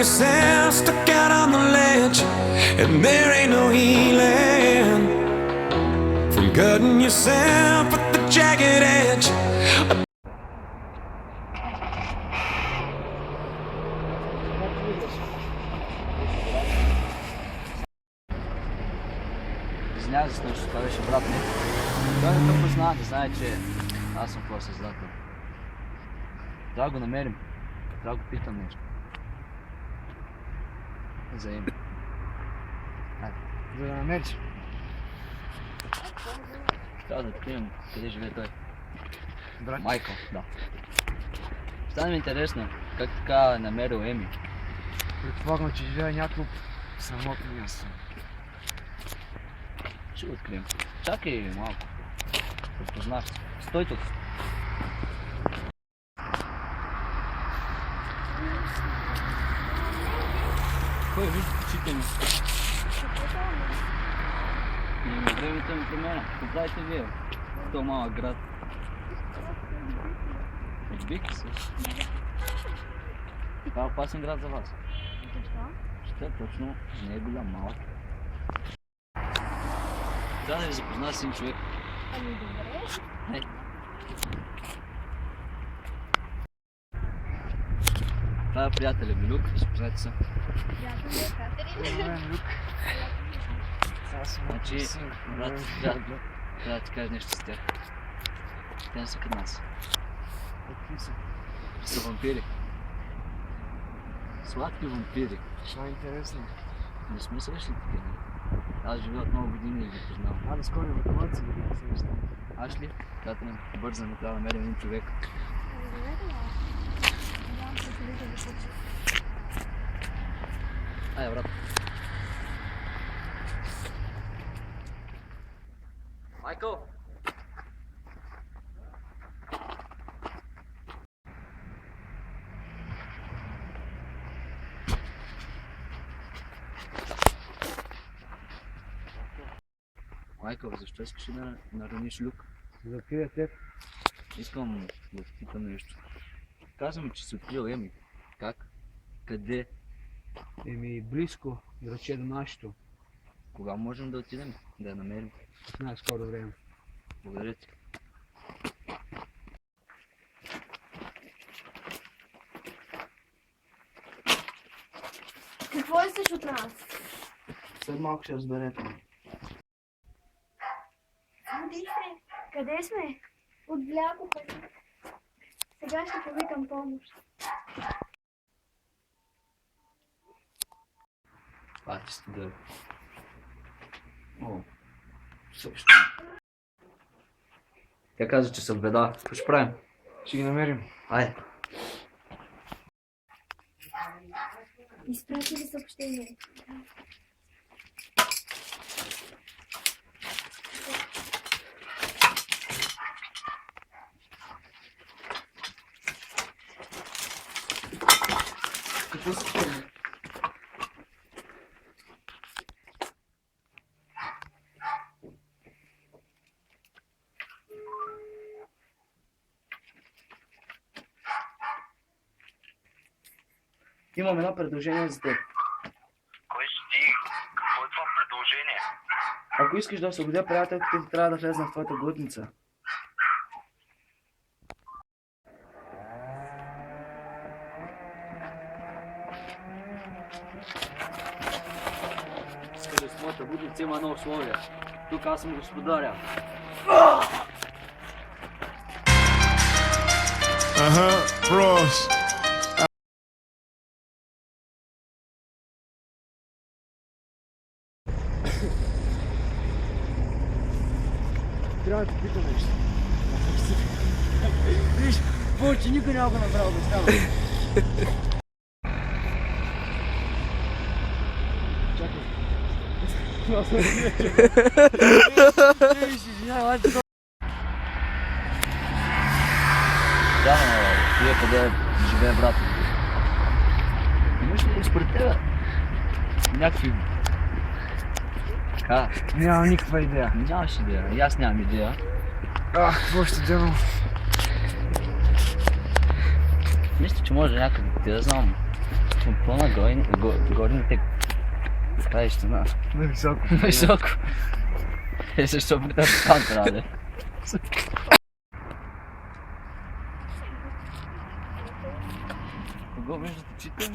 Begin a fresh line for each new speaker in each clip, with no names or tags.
yourself stuck out on the ledge, and there ain't no healing from cutting yourself at the jagged edge.
Извинявай се, нещо, това беше брат ми. Той не ме позна, да знае, че аз съм твой създател. Трябва да го намерим. Трябва да го питам нещо. Взаимно. Айде.
За да намериш.
Трябва да открием къде живее той.
Брат?
Майкъл, да. Стане ми интересно, как така е намерил Еми.
Предполагам, че живее някакво самотно място.
Ще го открием. Чакай малко. Да познах. Стой тук. Кой вижда очите ми? Времето ми променя. Какво правите вие? В този малък град. Отбийте се. Това е опасен град за вас.
Защо?
Ще точно не е голям, малък. Трябва да ви запозная с един човек.
Ами добре.
Това е приятеля ми, Люк. Запознайте се.
Приятел ми е Катерин.
Добре, Люк. Сега съм
Значи,
описан.
брат, трябва да ти кажа нещо с тях. Те не са като нас.
Какви са?
Са вампири. Сладки вампири.
Това е интересно.
Не сме срещали такива. Аз живея от много години и ги познавам.
Абе, скоро в Лъци да ги срещам.
Аз ли? Катерин, бързаме, трябва да намерим един човек.
Надявам се, че вижда да случи.
Айде, брат. Майкъл! Майкъл, защо искаш да нараниш Люк?
За да крия теб.
Искам да ти питам нещо. Казвам, че си открил Еми. Как? Къде?
Еми, близко, да рече до нашето.
Кога можем да отидем? Да я намерим?
В най-скоро време.
Благодаря ти.
Какво искаш от нас?
След малко ще разберете.
Къде сме? Къде сме? Отвлякоха се. Сега ще повикам помощ.
Пати сте да... О, също. Тя каза, че съм в беда. Какво ще правим?
Ще ги намерим.
Айде.
Изпрати ли съобщение?
Какво се случва?
Имам едно предложение за теб.
Кой си ти? Какво е това предложение?
Ако искаш да освободя приятелките ти, трябва да влезна в твоята глутница. Искаш да в твоята глутница има едно условие. Тук аз съм господаря.
Bros.
Трябва да ти питам нещо. Виж, повече никой няма го направил да става. Чакай. Виж, извинявай, аз
Да, тия къде живее брат. Имаш ли според тебе? Някакви... Така,
нямам никаква идея.
нямаш идея. И аз нямам идея.
Какво ще делам?
Мисля, че може някъде да знам. Pompola gornji kaj što znaš?
Na visoko.
Visoko. Jesi što da stant rade. Kako veš da ti čitam?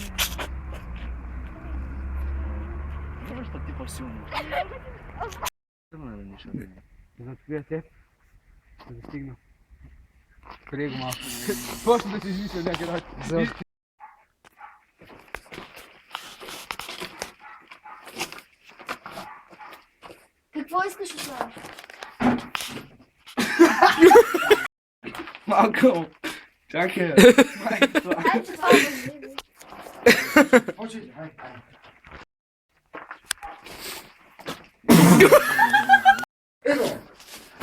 Kako što ti pasivno? Samo ne radiš od mene.
Zato gdje te? Da stignu. Kregu malo. Počne da si izmislio neke rače.
Какво искаш от нас?
Малко. Чакай.
Ай, че това е възможно.
Почуй, ай.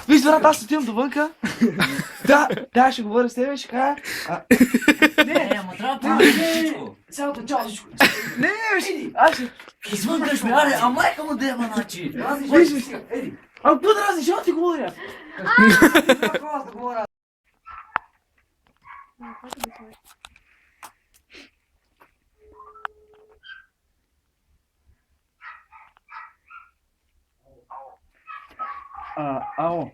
Виж, брат, аз отивам довънка. Да, ще говоря с тебе, ще кажа.
Не, ама трябва да всичко.
Цялото начало всичко. Не, виж, аз ще...
Извънкаш ме, аре, а майка му да има начин.
Виж, еди. А какво да разрешава ти говоря? Какво аз да говоря? Ало.